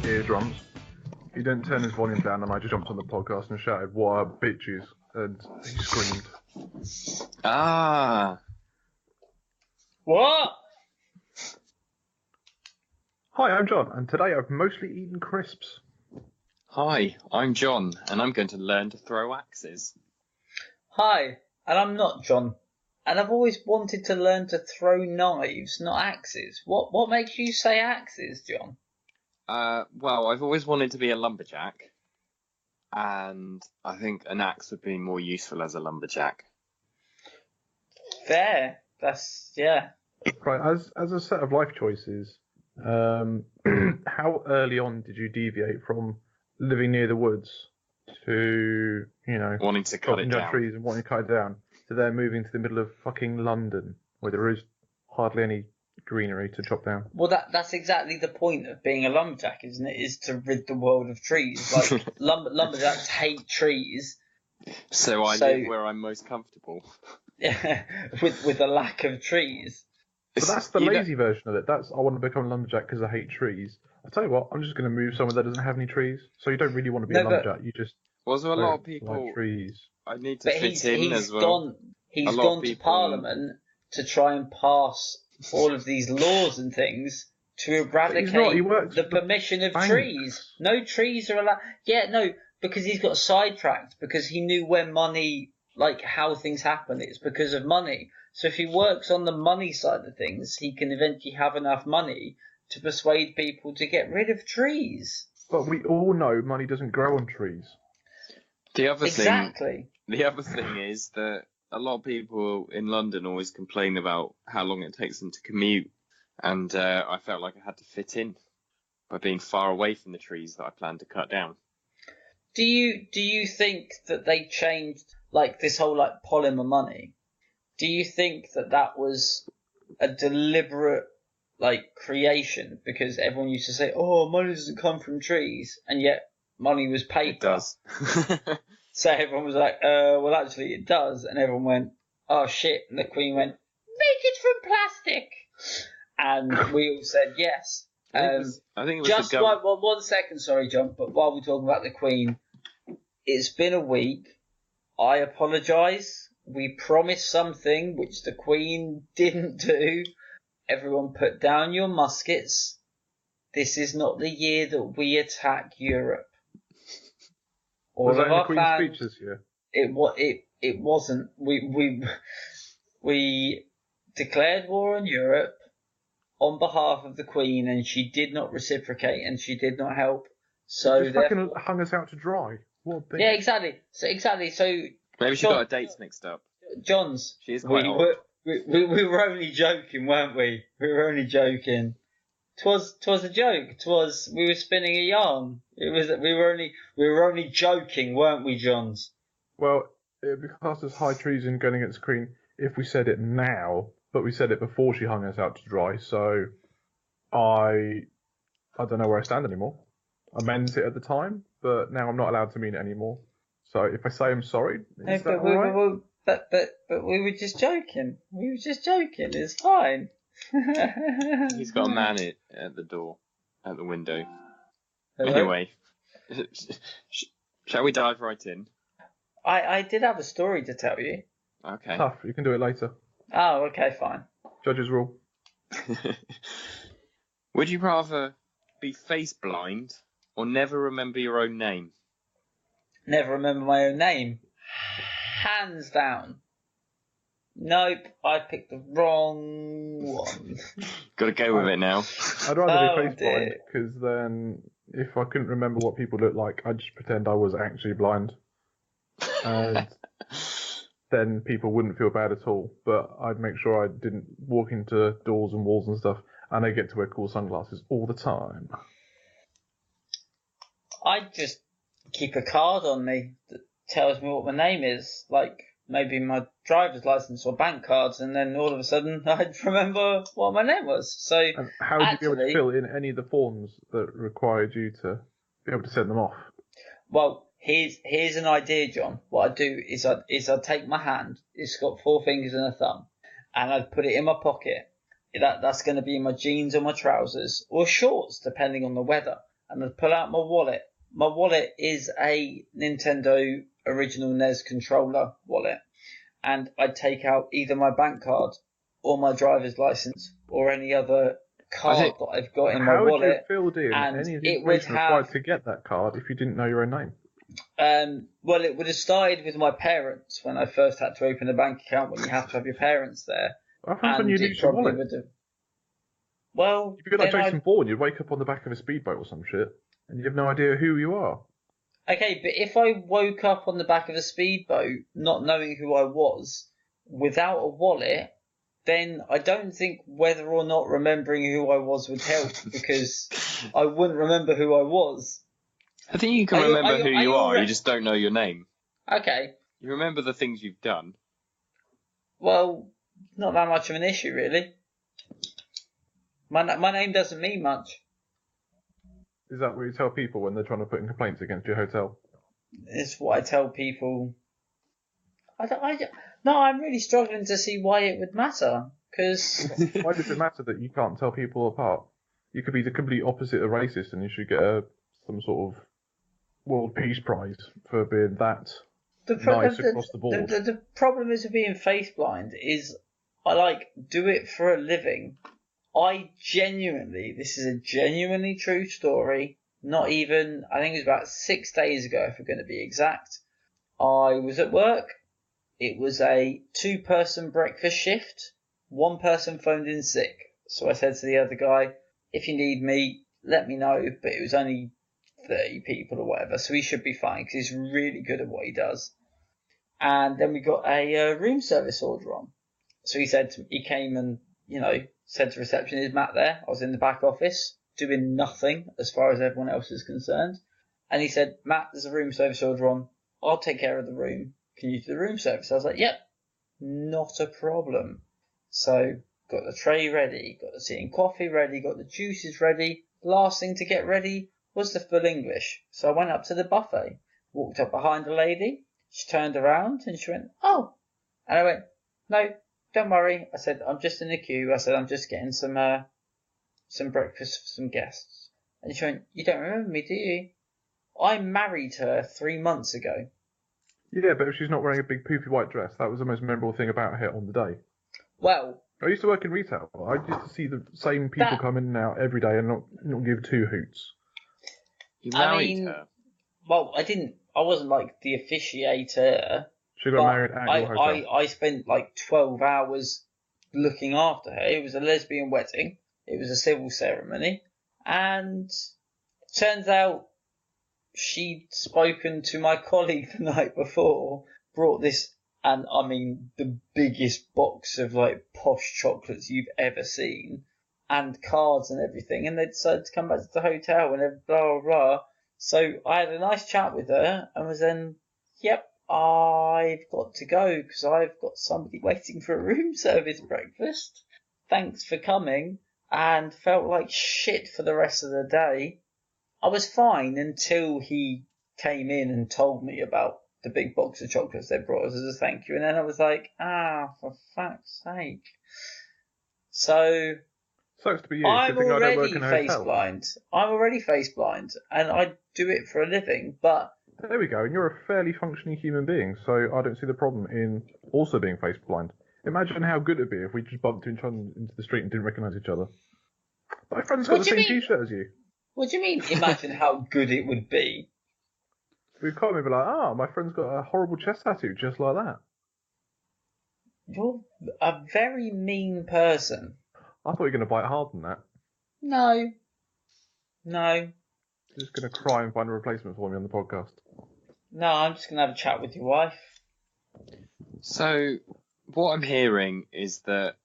eardrums. He didn't turn his volume down, and I just jumped on the podcast and shouted, "What up, bitches?" And he screamed. Ah. What? Hi, I'm John, and today I've mostly eaten crisps. Hi, I'm John, and I'm going to learn to throw axes. Hi, and I'm not John. And I've always wanted to learn to throw knives, not axes. What makes you say axes, John? Well, I've always wanted to be a lumberjack, and I think an axe would be more useful as a lumberjack. Fair. Yeah. Right, as a set of life choices, how early on did you deviate from living near the woods to, Wanting to cut it chopping down down. trees and wanting to cut it down, to then moving to the middle of fucking London, where there is hardly any greenery to chop down? Well, that's exactly the point of being a lumberjack, isn't it? Is to rid the world of trees. Like lumberjacks hate trees. So I live where I'm most comfortable. with a lack of trees. But that's the lazy version of it. That's, I want to become a lumberjack because I hate trees. I tell you what, I'm just going to move somewhere that doesn't have any trees. So you don't really want to be a lumberjack. You just a lot of people like trees. I need to fit in as well. He's gone to Parliament to try and pass all of these laws and things to eradicate the permission of trees. No trees are allowed. Yeah, no, because he's got sidetracked because he knew where money, like how things happen. It's because of money. So if he works on the money side of things, he can eventually have enough money to persuade people to get rid of trees. But we all know money doesn't grow on trees. The other thing is that a lot of people in London always complain about how long it takes them to commute, and I felt like I had to fit in by being far away from the trees that I planned to cut down. Do you think that they changed like this whole like polymer money? Do you think that was a deliberate like creation because everyone used to say, "Oh, money doesn't come from trees," and yet money was paper? It does. So everyone was like, well, actually, it does. And everyone went, "Oh, shit." And the Queen went, "Make it from plastic." And we all said yes. I think it was just one second, sorry, John, but while we're talking about the Queen, it's been a week. I apologise. We promised something which the Queen didn't do. Everyone put down your muskets. This is not the year that we attack Europe. Was that in the Queen's speech this year? It wasn't. We declared war on Europe on behalf of the Queen, and she did not reciprocate, and she did not help. So just fucking hung us out to dry. What a bitch. Yeah, exactly. So maybe she got her dates mixed up. John's. She is quite old. We were only joking, weren't we? We were only joking. 'Twas a joke. We were spinning a yarn. We were only joking, weren't we, Johns? Well, it would be classed as high treason going against the Queen if we said it now, but we said it before she hung us out to dry. So I don't know where I stand anymore. I meant it at the time, but now I'm not allowed to mean it anymore. So if I say I'm sorry, is that all right? But we were just joking. It's fine. He's got a man at the door, at the window. Hello? Anyway, shall we dive right in? I did have a story to tell you. Okay. Tough. You can do it later. Oh, okay, fine. Judge's rule. Would you rather be face blind or never remember your own name? Never remember my own name. Hands down. Nope, I picked the wrong one. Got to go with it now. I'd rather be face blind, because then if I couldn't remember what people look like, I'd just pretend I was actually blind. And then people wouldn't feel bad at all. But I'd make sure I didn't walk into doors and walls and stuff, and I get to wear cool sunglasses all the time. I'd just keep a card on me that tells me what my name is, like maybe my driver's license or bank cards, and then all of a sudden I'd remember what my name was. So, and how would you be able to fill in any of the forms that required you to be able to send them off? Well, here's an idea, John. What I'd do is I'd take my hand. It's got 4 fingers and a thumb, and I'd put it in my pocket. That's going to be my jeans or my trousers or shorts, depending on the weather. and I'd pull out my wallet. My wallet is a Nintendo original NES controller wallet, and I'd take out either my bank card or my driver's license or any other card that I've got in my wallet. How would you have filled in any of the information required to get that card if you didn't know your own name? Well, it would have started with my parents when I first had to open a bank account, when you have to have your parents there. What happens when you lose your wallet? Well, if you're like Jason Bourne, you'd wake up on the back of a speedboat or some shit, and you have no idea who you are. Okay, but if I woke up on the back of a speedboat, not knowing who I was, without a wallet, then I don't think whether or not remembering who I was would help, because I wouldn't remember who I was. I think you can remember who you are, you just don't know your name. Okay. You remember the things you've done. Well, not that much of an issue, really. My name doesn't mean much. Is that what you tell people when they're trying to put in complaints against your hotel? It's what I tell people. No, I'm really struggling to see why it would matter. Cause why does it matter that you can't tell people apart? You could be the complete opposite of racist, and you should get some sort of World Peace Prize for being that nice across the board. The problem is with being face blind is I do it for a living. This is a genuinely true story. Not even, I think it was about 6 days ago, if we're going to be exact. I was at work. It was a 2-person breakfast shift. 1 person phoned in sick. So I said to the other guy, if you need me, let me know. But it was only 30 people or whatever, so he should be fine because he's really good at what he does. And then we got a room service order on. So he came and, said to reception, is Matt there? I was in the back office doing nothing as far as everyone else is concerned. And he said, Matt, there's a room service order on. I'll take care of the room. Can you do the room service? I was like, yep, not a problem. So got the tray ready, got the tea and coffee ready, got the juices ready. Last thing to get ready was the full English. So I went up to the buffet, walked up behind a lady. She turned around and she went, oh. And I went, no, don't worry. I said, I'm just in the queue. I said, I'm just getting some breakfast for some guests. And she went, you don't remember me, do you? I married her 3 months ago. Yeah, but if she's not wearing a big poofy white dress, that was the most memorable thing about her on the day. Well, I used to work in retail. I used to see the same people come in and out every day and not give 2 hoots. You married her? Well, I wasn't like the officiator. She got married at your hotel. I spent like 12 hours looking after her. It was a lesbian wedding. It was a civil ceremony. And turns out she'd spoken to my colleague the night before, brought this, and I mean the biggest box of like posh chocolates you've ever seen, and cards and everything, and they decided to come back to the hotel and blah blah blah. So I had a nice chat with her and was then, yep, I've got to go because I've got somebody waiting for a room service breakfast. Thanks for coming. And felt like shit for the rest of the day. I was fine until he came in and told me about the big box of chocolates they brought us as a thank you. And then I was like, for fuck's sake. So sucks to be you. I'm already face blind. I'm already face blind, and I do it for a living. But there we go. And you're a fairly functioning human being, so I don't see the problem in also being face blind. Imagine how good it'd be if we just bumped into the street and didn't recognise each other. My friend's got the same T-shirt as you. What do you mean? Imagine how good it would be. We'd call me and be like, my friend's got a horrible chest tattoo just like that. You're a very mean person. I thought you were going to bite hard than that. No. You're just going to cry and find a replacement for me on the podcast. No, I'm just going to have a chat with your wife. So, what I'm hearing is that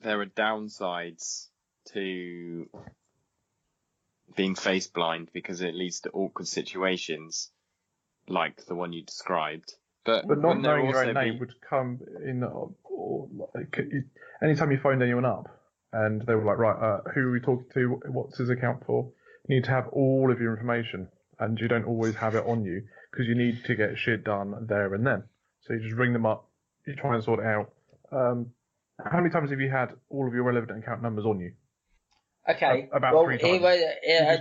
there are downsides to being face blind because it leads to awkward situations like the one you described. But not knowing your own name would come in, or like, anytime you phoned anyone up and they were like, right, who are we talking to? What's his account for? You need to have all of your information, and you don't always have it on you because you need to get shit done there and then. So you just ring them up, you try and sort it out. How many times have you had all of your relevant account numbers on you? Okay. About 3 times.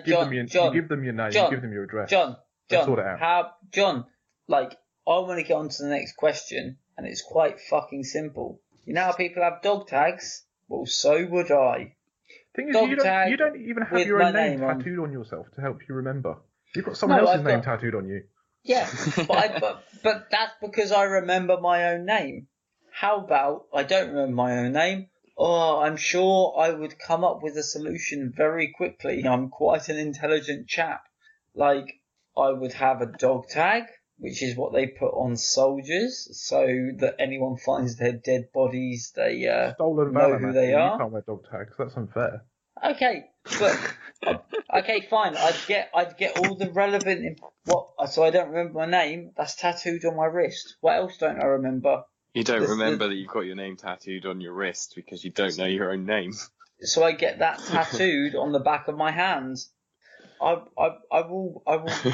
You give them your name, John, you give them your address. John, sort it out. John, I want to get on to the next question, and it's quite fucking simple. You know how people have dog tags? Well, so would I. Thing is, you don't even have your own name tattooed on yourself to help you remember. You've got someone else's name tattooed on you. Yeah, but that's because I remember my own name. How about I don't remember my own name? Oh, I'm sure I would come up with a solution very quickly. I'm quite an intelligent chap. Like, I would have a dog tag, which is what they put on soldiers, so that anyone finds their dead bodies, they Stolen know valor, who they are. are. You can't wear dog tags. That's unfair. Okay, but okay, fine. I'd get all the relevant. So I don't remember my name. That's tattooed on my wrist. What else don't I remember? You don't remember that you've got your name tattooed on your wrist because you don't know your own name. So I get that tattooed on the back of my hands. I will.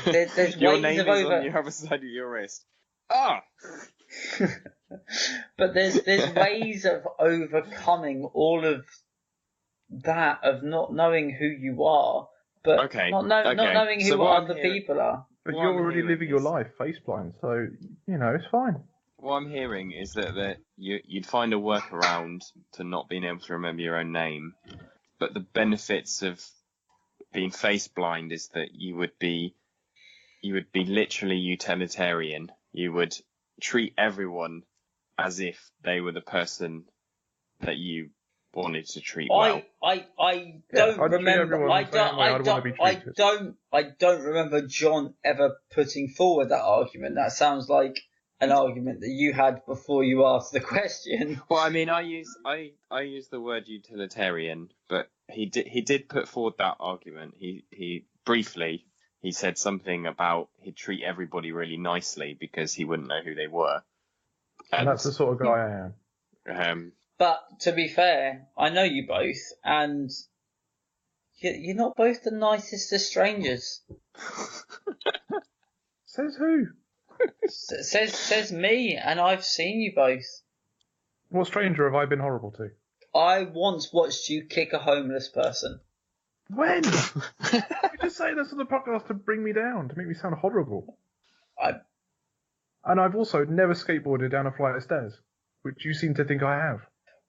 There's your ways name of is on the other side of your wrist. Ah. But there's ways of overcoming all of that, of not knowing who you are, but not knowing who other people are. But you're already living your life face blind, so it's fine. What I'm hearing is that you'd find a workaround to not being able to remember your own name, but the benefits of being face blind is that you would be literally utilitarian. You would treat everyone as if they were the person that you wanted to treat well. I don't remember. I don't remember John ever putting forward that argument. That sounds like an argument that you had before you asked the question. Well, I mean, I use the word utilitarian, but he did put forward that argument. He briefly said something about he'd treat everybody really nicely because he wouldn't know who they were. And that's the sort of guy I am. But to be fair, I know you both, and you're not both the nicest of strangers. Says who? Says me, and I've seen you both. What stranger have I been horrible to? I once watched you kick a homeless person. When? You just say this on the podcast to bring me down, to make me sound horrible. And I've also never skateboarded down a flight of stairs, which you seem to think I have.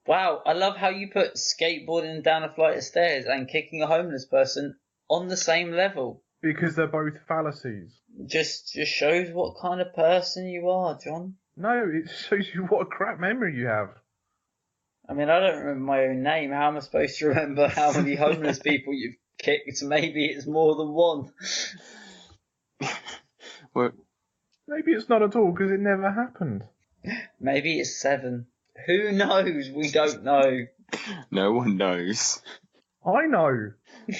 Wow, I love how you put skateboarding down a flight of stairs and kicking a homeless person on the same level. Because they're both fallacies. Just shows what kind of person you are, John. No, it shows you what a crap memory you have. I mean, I don't remember my own name. How am I supposed to remember how many homeless people you've kicked? Maybe it's more than one. Well, maybe it's not at all, because it never happened. Maybe it's 7. Who knows? We don't know. No one knows. I know.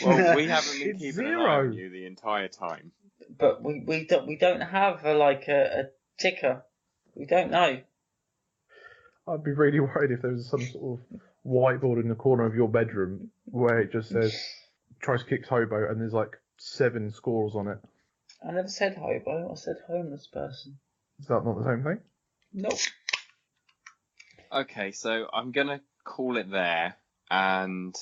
Well, we haven't been keeping 0. an eye on you the entire time. But we don't have a ticker. We don't know. I'd be really worried if there was some sort of whiteboard in the corner of your bedroom where it just says tries kicks hobo and there's like 7 scores on it. I never said hobo. I said homeless person. Is that not the same thing? Nope. Okay, so I'm going to call it there. And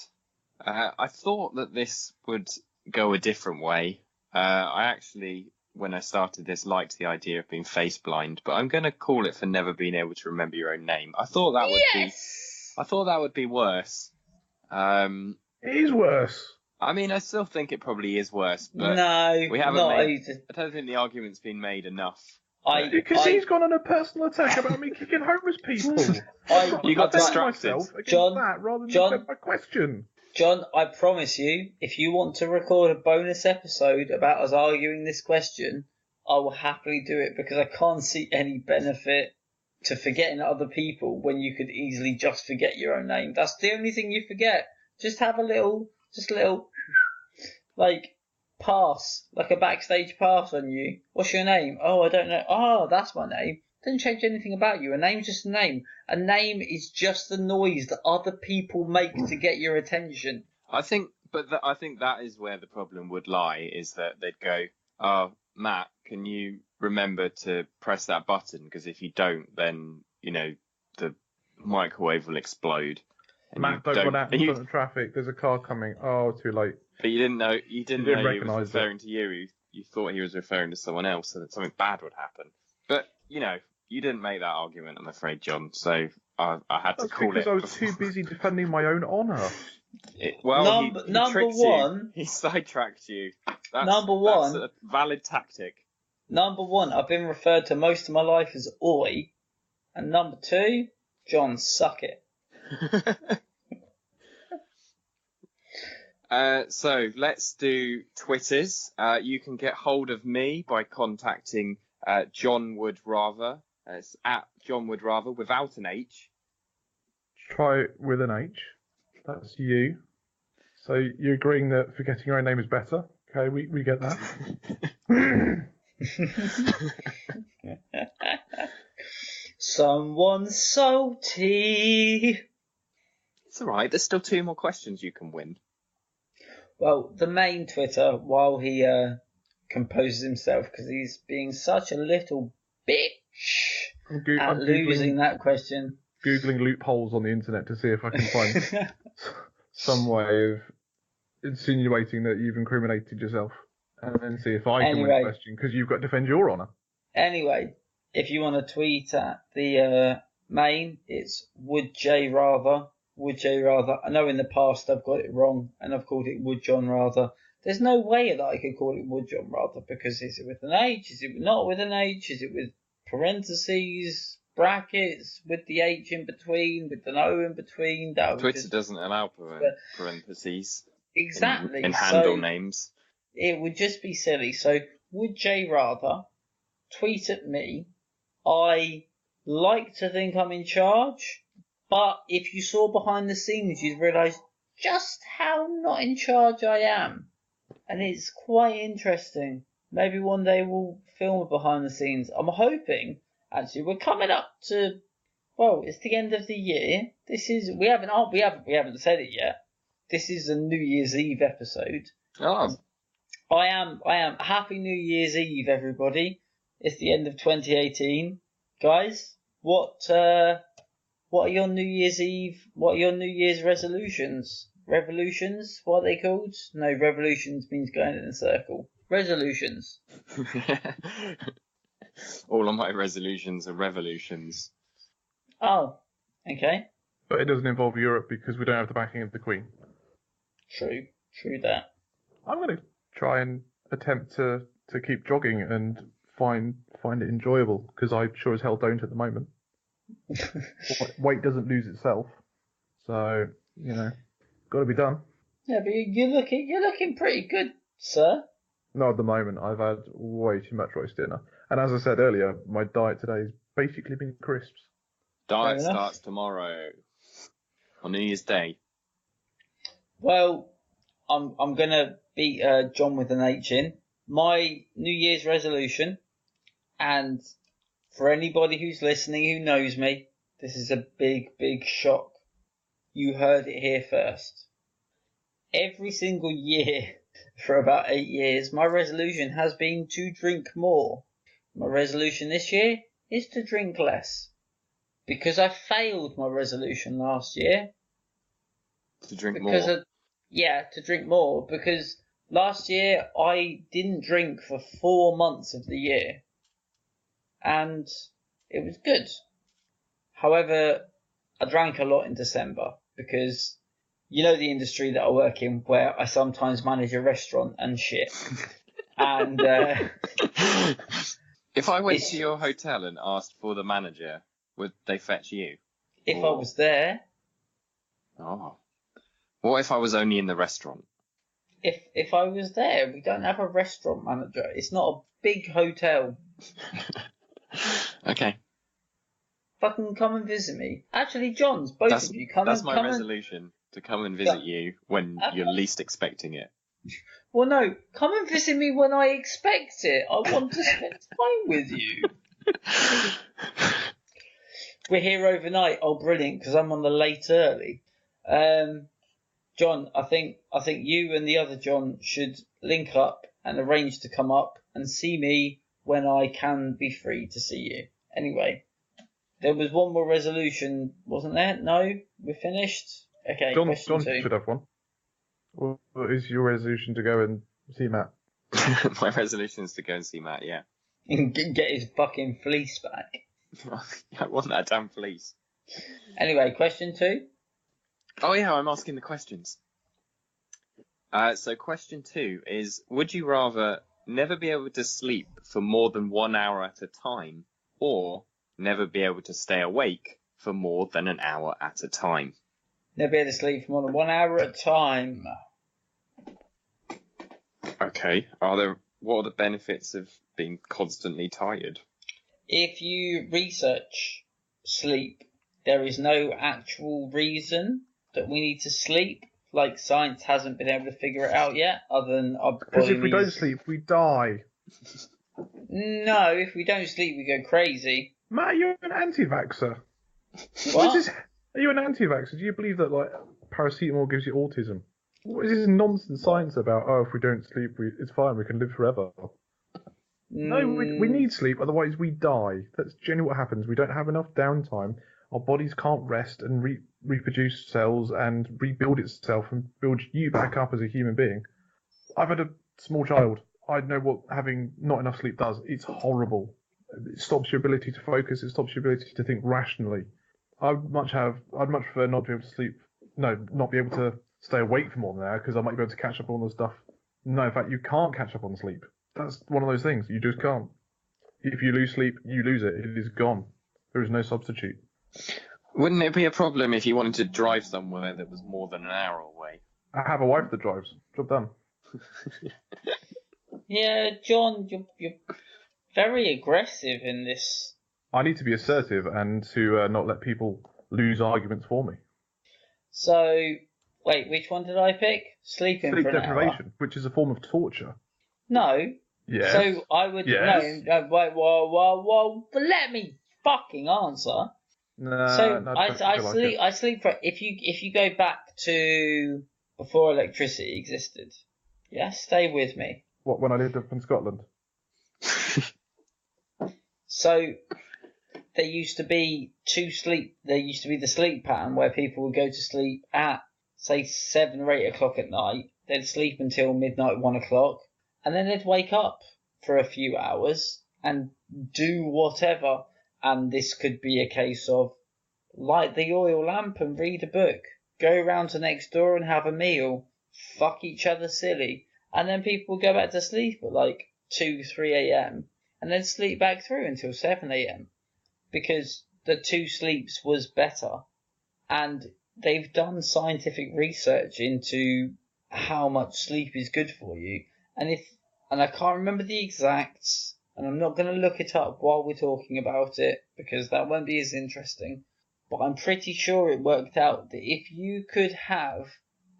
I thought that this would go a different way. I actually, when I started this, liked the idea of being face blind, but I'm going to call it for never being able to remember your own name. I thought that would be worse. It is worse. I mean, I still think it probably is worse, but no, we haven't I don't think the argument's been made enough. Because he's gone on a personal attack about me kicking homeless people. You got distracted. John, that rather than defend my question. John, I promise you, if you want to record a bonus episode about us arguing this question, I will happily do it, because I can't see any benefit to forgetting other people when you could easily just forget your own name. That's the only thing you forget. Just have a little, like, pass, like a backstage pass on you. What's your name? Oh, I don't know. Oh, that's my name. Doesn't change anything about you. A name's just a name. A name is just the noise that other people make to get your attention. I think that is where the problem would lie, is that they'd go, "Oh, Matt, can you remember to press that button? Because if you don't, then, the microwave will explode." Matt, don't run out in front of traffic. There's a car coming. Oh, too late. But you didn't know he was referring to you. You thought he was referring to someone else, and that something bad would happen. But you didn't make that argument, I'm afraid, John. So I had to call it. Because I was too busy defending my own honour. He number one. He sidetracked you. Number one. That's a valid tactic. Number one, I've been referred to most of my life as Oi. And number two, John, suck it. So let's do Twitters. You can get hold of me by contacting John Would Rather. It's at John Would Rather without an H. Try it with an H. That's you. So you're agreeing that forgetting your own name is better? Okay, we get that. Someone salty. It's alright, there's still 2 more questions you can win. Well, the main Twitter, while he composes himself, because he's being such a little bitch at losing that question. Googling loopholes on the internet to see if I can find some way of insinuating that you've incriminated yourself. And then see if I can win the question, because you've got to defend your honour. Anyway, if you want to tweet at the main, it's Would J Rather. Would J Rather. I know in the past I've got it wrong and I've called it Would John Rather. There's no way that I could call it Would John Rather, because is it with an H? Is it not with an H? Is it with parentheses, brackets, with the H in between, with an O in between? Twitter doesn't allow parentheses. Exactly. In handle names. It would just be silly. So, Would J Rather tweet at me. I like to think I'm in charge, but if you saw behind the scenes, you'd realise just how not in charge I am. And it's quite interesting. Maybe one day we'll film behind the scenes. I'm hoping, actually, we're coming up to, well, it's the end of the year. We haven't said it yet. This is a New Year's Eve episode. Oh. I am Happy New Year's Eve, everybody. It's the end of 2018. Guys, what are your New Year's Eve? What are your New Year's resolutions? Revolutions? What are they called? No, revolutions means going in a circle. Resolutions. All of my resolutions are revolutions. Oh, okay. But it doesn't involve Europe because we don't have the backing of the Queen. True that. I'm going to try and attempt to keep jogging and find it enjoyable, because I sure as hell don't at the moment. Weight doesn't lose itself, so got to be done. Yeah, but you're looking pretty good, sir. Not at the moment. I've had way too much roast dinner, and as I said earlier, my diet today has basically been crisps. Diet starts tomorrow on New Year's Day. Well, I'm gonna beat John with an H in. My New Year's resolution, and for anybody who's listening who knows me, this is a big, big shock. You heard it here first. Every single year for about 8 years, my resolution has been to drink more. My resolution this year is to drink less. Because I failed my resolution last year. To drink more? To drink more, because last year I didn't drink for 4 months of the year. And it was good. However, I drank a lot in December because you know the industry that I work in, where I sometimes manage a restaurant and shit. And if I went to your hotel and asked for the manager, would they fetch you? If I was there. Oh. What if I was only in the restaurant? If I was there, we don't have a restaurant manager. It's not a big hotel. Okay. Fucking come and visit me. Actually, John's, both of you come. That's my resolution, to come and visit you when you're least expecting it. Well, no, come and visit me when I expect it. I want to spend time with you. We're here overnight. Oh, brilliant! Because I'm on the late early. John, I think you and the other John should link up and arrange to come up and see me when I can be free to see you. Anyway, there was one more resolution, wasn't there? No, we're finished. Okay, John question 2. should have one. What is your resolution to go and see Matt? My resolution is to go and see Matt, yeah. And get his fucking fleece back. I want that damn fleece. Anyway, question 2. Oh yeah, I'm asking the questions. So question 2 is, would you rather never be able to sleep for more than 1 hour at a time, or never be able to stay awake for more than an hour at a time? Never be able to sleep for more than 1 hour at a time. Okay. What are the benefits of being constantly tired? If you research sleep, there is no actual reason that we need to sleep. Like, science hasn't been able to figure it out yet, other than our body. Because if we don't sleep, we die. No, if we don't sleep, we go crazy. Matt, you're an anti-vaxxer. What? Are you an anti-vaxxer? Do you believe that like paracetamol gives you autism? What is this nonsense science about? Oh, if we don't sleep, it's fine. We can live forever. No, we need sleep. Otherwise, we die. That's generally what happens. We don't have enough downtime. Our bodies can't rest and reproduce cells and rebuild itself and build you back up as a human being. I've had a small child. I know what having not enough sleep does. It's horrible. It stops your ability to focus. It stops your ability to think rationally. I'd much prefer not to be able to sleep. No, not be able to stay awake for more than an hour because I might be able to catch up on the stuff. No, in fact, you can't catch up on sleep. That's one of those things. You just can't. If you lose sleep, you lose it. It is gone. There is no substitute. Wouldn't it be a problem if you wanted to drive somewhere that was more than an hour away? I have a wife that drives. Job done. Yeah, John, you're very aggressive in this. I need to be assertive and to not let people lose arguments for me. So, wait, which one did I pick? Sleep deprivation, which is a form of torture. No. Yes. So I would no. Wait, whoa! But let me fucking answer. I sleep for if you go back to before electricity existed. Yeah, stay with me. What, when I lived up in Scotland? So there used to be the sleep pattern where people would go to sleep at say 7 or 8 o'clock at night. They'd sleep until midnight, 1 o'clock, and then they'd wake up for a few hours and do whatever. And this could be a case of light the oil lamp and read a book, go round to next door and have a meal, fuck each other silly, and then people go back to sleep at like 2, 3 a.m. and then sleep back through until 7 a.m. because the 2 sleeps was better. And they've done scientific research into how much sleep is good for you. And I can't remember the exacts, and I'm not going to look it up while we're talking about it because that won't be as interesting. But I'm pretty sure it worked out that if you could have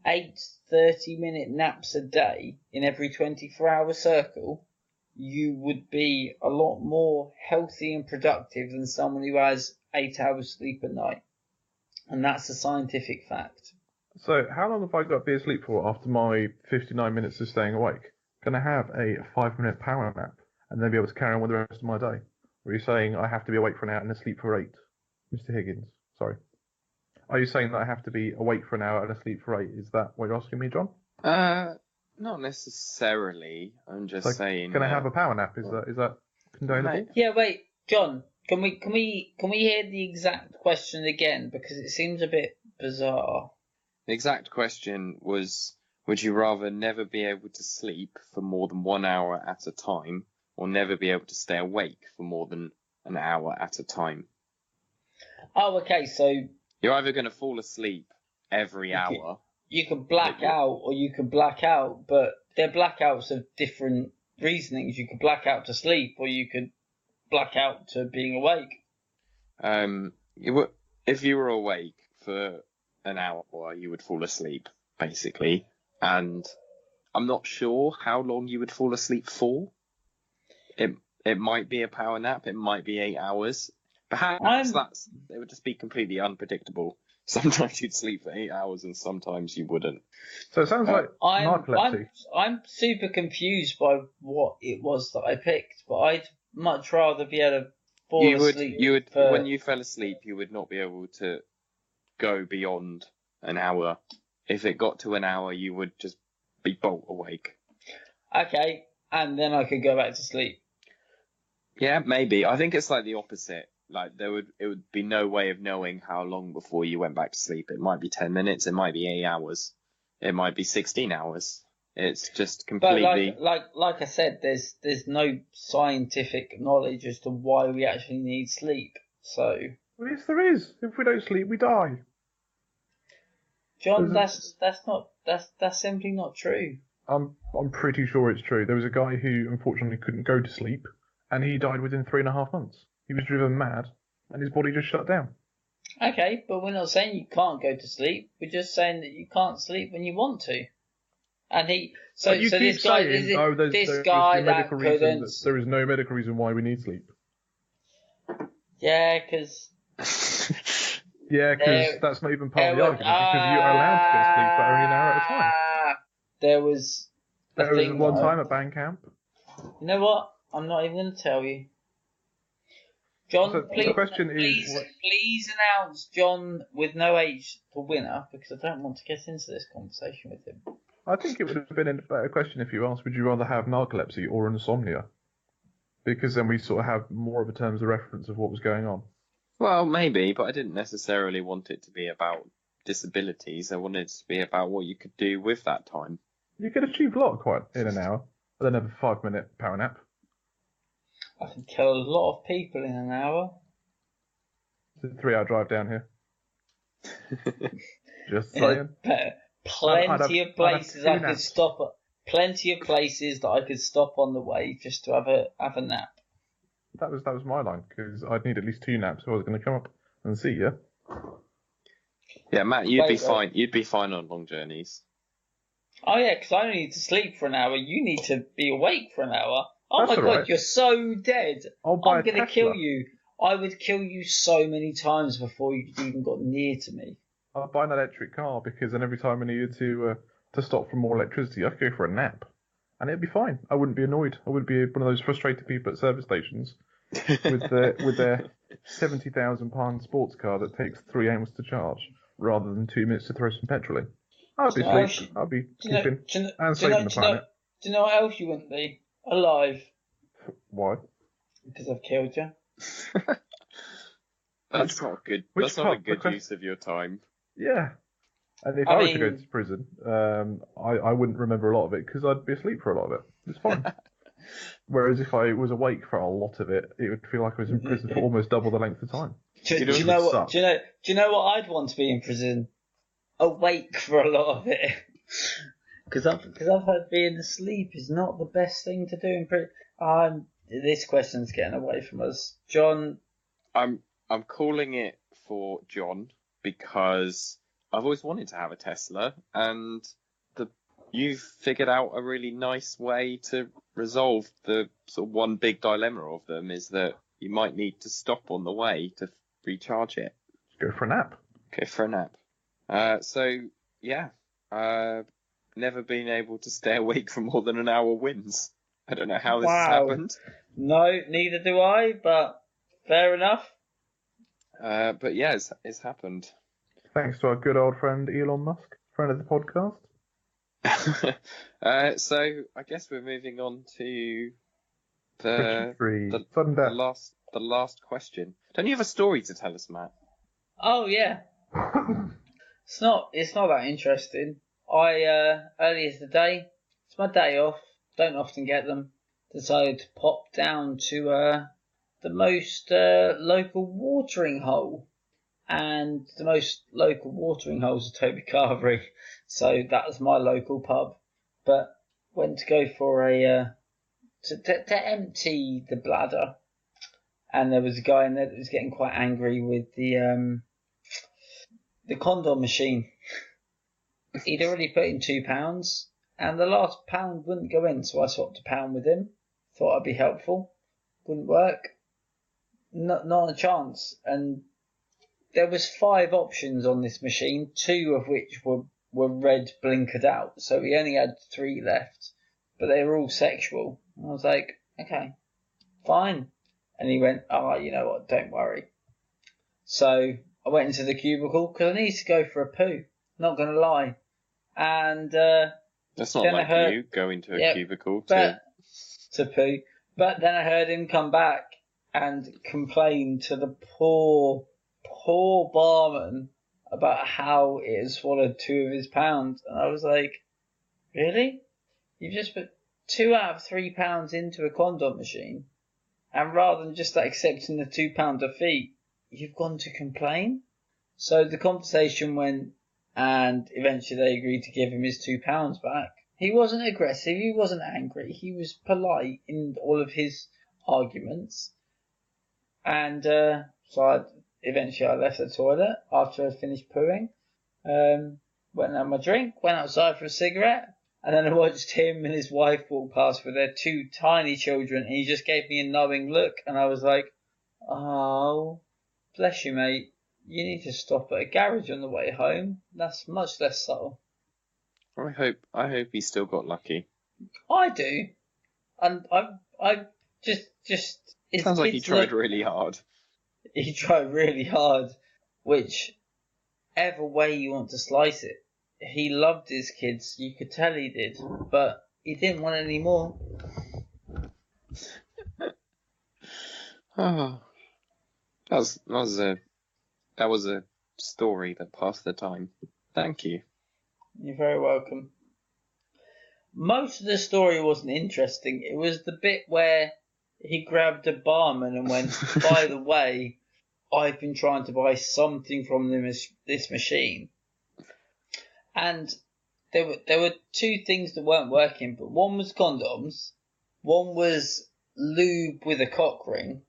8 30-minute naps a day in every 24-hour circle, you would be a lot more healthy and productive than someone who has 8 hours sleep a night. And that's a scientific fact. So how long have I got to be asleep for after my 59 minutes of staying awake? Can I have a 5-minute power nap and then be able to carry on with the rest of my day? Or are you saying I have to be awake for an hour and asleep for 8? Mr. Higgins, sorry. Are you saying that I have to be awake for an hour and asleep for 8? Is that what you're asking me, John? Not necessarily. I'm just saying. Can I have a power nap? Is that condonable? Yeah, wait, John. Can we hear the exact question again because it seems a bit bizarre. The exact question was: would you rather never be able to sleep for more than 1 hour at a time, or never be able to stay awake for more than an hour at a time? Oh, okay. So you're either going to fall asleep every hour. You can black out, or you can black out, but they're blackouts of different reasonings. You could black out to sleep, or you could black out to being awake. If you were awake for an hour, you would fall asleep, basically. And I'm not sure how long you would fall asleep for. It might be a power nap. It might be 8 hours. Perhaps it would just be completely unpredictable. Sometimes you'd sleep for 8 hours and sometimes you wouldn't. So it sounds like narcolepsy. I'm super confused by what it was that I picked, but I'd much rather be able to fall asleep. When you fell asleep, you would not be able to go beyond an hour. If it got to an hour, you would just be bolt awake. Okay, and then I could go back to sleep. Yeah, maybe. I think it's like the opposite. Like it would be no way of knowing how long before you went back to sleep. It might be 10 minutes. It might be 8 hours. It might be 16 hours. It's just completely. But like I said, there's no scientific knowledge as to why we actually need sleep. So. Well, yes, there is. If we don't sleep, we die. John, that's simply not true. I'm pretty sure it's true. There was a guy who unfortunately couldn't go to sleep, and he died within 3.5 months. He was driven mad, and his body just shut down. Okay, but we're not saying you can't go to sleep. We're just saying that you can't sleep when you want to. And this guy that couldn't. There is no medical reason why we need sleep. Yeah, because. Yeah, because that's not even part of the argument. Because you are allowed to go to sleep for only an hour at a time. There was one time at band camp. You know what? I'm not even going to tell you. John, so please announce John with no H the winner, because I don't want to get into this conversation with him. I think it would have been a better question if you asked, would you rather have narcolepsy or insomnia? Because then we sort of have more of a terms of reference of what was going on. Well, maybe, but I didn't necessarily want it to be about disabilities. I wanted it to be about what you could do with that time. You could achieve a lot quite in an hour, and then have a 5-minute power nap. I can kill a lot of people in an hour. It's a 3-hour drive down here. Just saying. Plenty of places I could stop at. Plenty of places that I could stop on the way just to have a nap. That was my line, because I'd need at least 2 naps if I was going to come up and see you. Yeah, Matt, you'd be fine. You'd be fine on long journeys. Oh yeah, because I only need to sleep for an hour. You need to be awake for an hour. Oh my god, you're so dead. I'm going to kill you. I would kill you so many times before you even got near to me. I'll buy an electric car, because then every time I needed to stop for more electricity, I could go for a nap. And it'd be fine. I wouldn't be annoyed. I wouldn't be one of those frustrated people at service stations with their £70,000 sports car that takes 3 hours to charge, rather than 2 minutes to throw some petrol in. I'd be sleeping. I'd be keeping and saving the planet. Do you know what else you wouldn't be? Alive. Why? Because I've killed you. That's not a good use of your time. Yeah. And if I were to go to prison, I wouldn't remember a lot of it because I'd be asleep for a lot of it. It's fine. Whereas if I was awake for a lot of it, it would feel like I was in prison for almost double the length of time. Do you know what I'd want to be in prison? Awake for a lot of it. Because I've heard being asleep is not the best thing to do in prison. This question's getting away from us. John? I'm calling it for John because I've always wanted to have a Tesla, and you've figured out a really nice way to resolve the sort of one big dilemma of them is that you might need to stop on the way to recharge it. Go for a nap. Go for a nap. Never been able to stay awake for more than an hour wins. I don't know how this has happened. No, neither do I, but fair enough. But yeah, it's happened. Thanks to our good old friend Elon Musk, friend of the podcast. So I guess we're moving on to the last question. Don't you have a story to tell us, Matt? Oh yeah. It's not that interesting. Earlier today, it's my day off, don't often get them, decided to pop down to the most local watering hole. And the most local watering holes are Toby Carvery, so that was my local pub. But went to go for to empty the bladder, and there was a guy in there that was getting quite angry with the condom machine. He'd already put in £2, and the last pound wouldn't go in, so I swapped a pound with him. Thought I'd be helpful. Wouldn't work. Not a chance. And there was 5 options on this machine, 2 of which were red blinkered out, so we only had 3 left, but they were all sexual. And I was like, okay, fine. And he went, you know what, don't worry. So I went into the cubicle because I needed to go for a poo. Not gonna lie. And that's not like you going to a cubicle to poo. But then I heard him come back and complain to the poor barman about how it had swallowed 2 of his pounds. And I was like, really? You've just put 2 out of 3 pounds into a condom machine, and rather than just accepting the £2 fee, you've gone to complain? So the conversation went, and eventually they agreed to give him his £2 back. He wasn't aggressive, he wasn't angry, he was polite in all of his arguments. And so eventually I left the toilet after I finished pooing, went and had my drink, went outside for a cigarette, and then I watched him and his wife walk past with their 2 tiny children, and he just gave me a knowing look, and I was like, oh, bless you, mate. You need to stop at a garage on the way home. That's much less subtle. I hope he still got lucky. I do. And I just sounds like he tried really hard. He tried really hard, whichever way you want to slice it. He loved his kids, you could tell he did, but he didn't want any more. Oh, that was a story that passed the time. Thank you. You're very welcome. Most of the story wasn't interesting. It was the bit where he grabbed a barman and went, by the way, I've been trying to buy something from this machine. And there were 2 things that weren't working, but one was condoms, one was lube with a cock ring,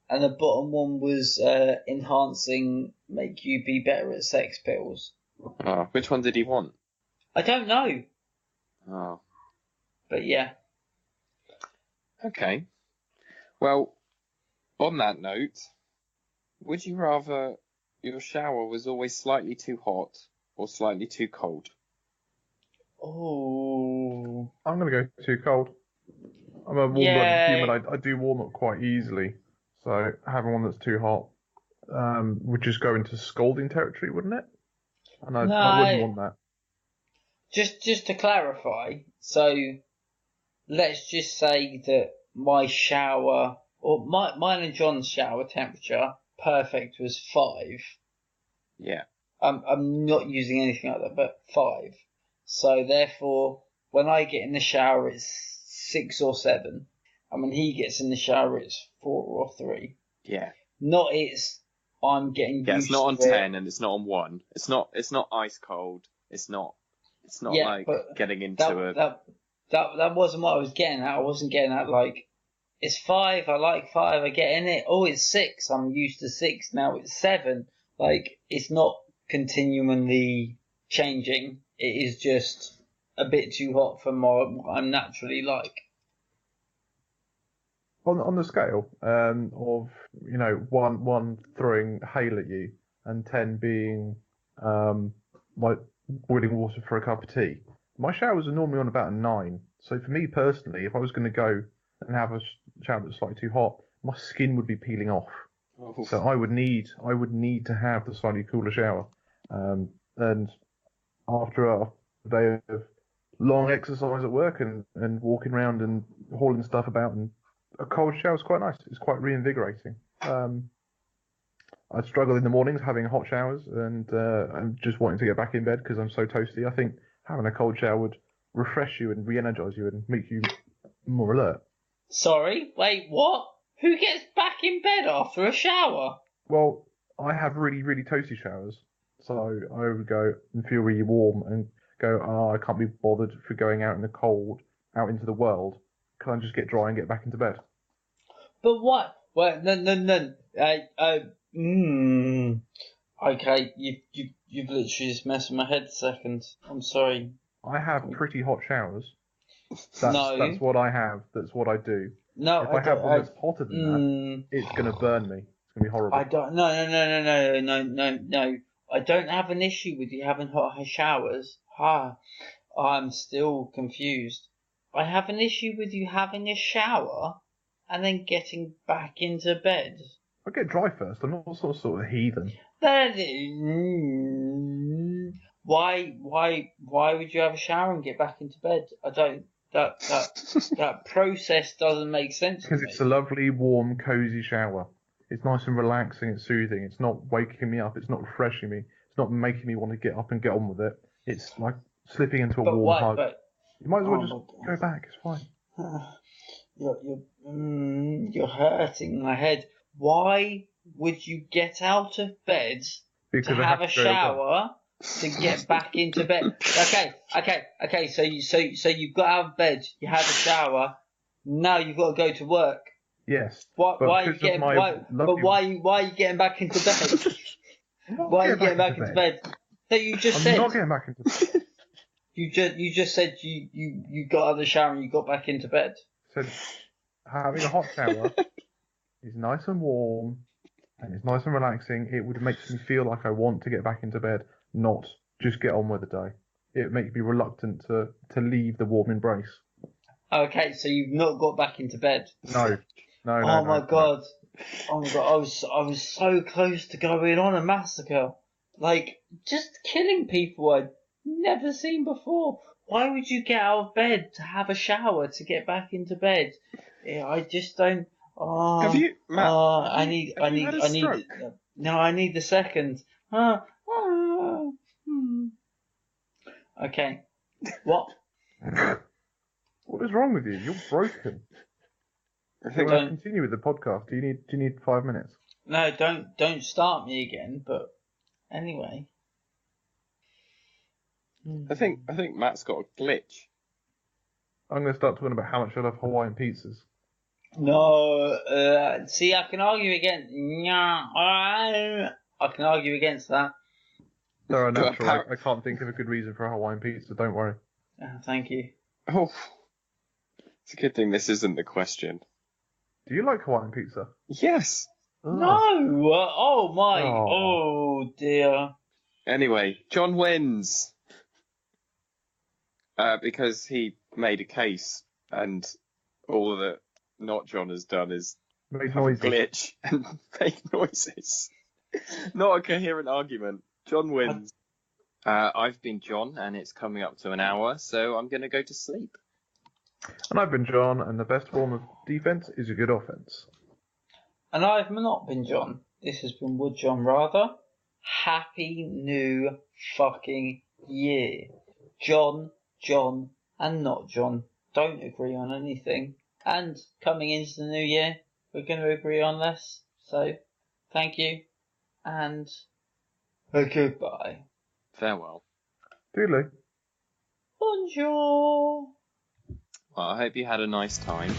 and the bottom one was enhancing, make you be better at sex pills. Oh, which one did he want? I don't know. Oh. But yeah. Okay. Well, on that note, would you rather your shower was always slightly too hot or slightly too cold? Oh. I'm going to go too cold. I'm a warm-blooded human. I do warm up quite easily. So having one that's too hot would just go into scalding territory, wouldn't it? And I wouldn't want that. Just to clarify, so let's just say that my shower, or mine and John's shower temperature, perfect, was 5. Yeah. I'm not using anything like that, but 5. So therefore, when I get in the shower, it's 6 or 7. And when he gets in the shower, it's 4 or 3. Yeah. Not I'm getting used to it. Yeah, it's not on 10 and it's not on 1. It's not ice cold. It's not getting into that wasn't what I was getting at. I wasn't getting at like, it's 5, I like 5, I get in it. Oh, it's 6, I'm used to 6, now it's 7. Like, it's not continually changing. It is just a bit too hot for what I'm naturally like. On the scale of 1 throwing hail at you and 10 being like boiling water for a cup of tea, my showers are normally on about a 9. So for me personally, if I was going to go and have a shower that's slightly too hot, my skin would be peeling off. Oh. So I would need to have the slightly cooler shower. And after a day of long exercise at work and walking around and hauling stuff about, and a cold shower is quite nice. It's quite reinvigorating. I struggle in the mornings having hot showers and I'm just wanting to get back in bed because I'm so toasty. I think having a cold shower would refresh you and re-energize you and make you more alert. Sorry, wait, what? Who gets back in bed after a shower? Well, I have really, really toasty showers. So I would go and feel really warm and go, I can't be bothered for going out in the cold, out into the world. Can I just get dry and get back into bed? But what? Well, no. Okay, you've literally just messed with my head a second. I'm sorry. I have pretty hot showers. That's what I have. That's what I do. No, if I have one that's hotter than that, it's going to burn me. It's going to be horrible. I don't. No. I don't have an issue with you having hot showers. I'm still confused. I have an issue with you having a shower and then getting back into bed. I get dry first. I'm not sort of heathen. Why would you have a shower and get back into bed? I don't. That process doesn't make sense to me. Because it's a lovely, warm, cozy shower. It's nice and relaxing and soothing. It's not waking me up. It's not refreshing me. It's not making me want to get up and get on with it. It's like slipping into a warm hug. You might as well just go back. It's fine. You're hurting my head. Why would you get out of bed to have a shower to get back into bed? Okay. So you got out of bed. You had a shower. Now you've got to go to work. Yes. Why are you getting back into bed? Why are you getting back into bed? No, you just said. I'm not getting back into bed. You just said you got out of the shower and you got back into bed. Said having a hot shower is nice and warm and it's nice and relaxing. It would make me feel like I want to get back into bed, not just get on with the day. It makes me reluctant to leave the warm embrace. Okay, so you've not got back into bed. No. Oh my god! I was so close to going on a massacre, like just killing people I'd never seen before. Why would you get out of bed to have a shower to get back into bed? I just don't. Oh, have you, Matt? I need. No, I need the second. Okay. What? What is wrong with you? You're broken. I think we'll continue with the podcast. Do you need 5 minutes? No, don't start me again. But anyway, I think Matt's got a glitch. I'm going to start talking about how much I love Hawaiian pizzas. No, see, I can argue against. I can argue against that. There are natural. I can't think of a good reason for a Hawaiian pizza. Don't worry. Thank you. Oh, it's a good thing this isn't the question. Do you like Hawaiian pizza? Yes. Oh. No. Oh my. Oh dear. Anyway, John wins. Because he made a case, and all that not John has done is make noises. Glitch and make noises. Not a coherent argument. John wins. I've been John, and it's coming up to an hour, so I'm going to go to sleep. And I've been John, and the best form of defense is a good offense. And I've not been John. This has been Wood John rather. Happy New fucking year. John, and not John don't agree on anything. And coming into the new year, we're going to agree on less. So, thank you, and goodbye. Farewell. Doodly. Bonjour. Well, I hope you had a nice time.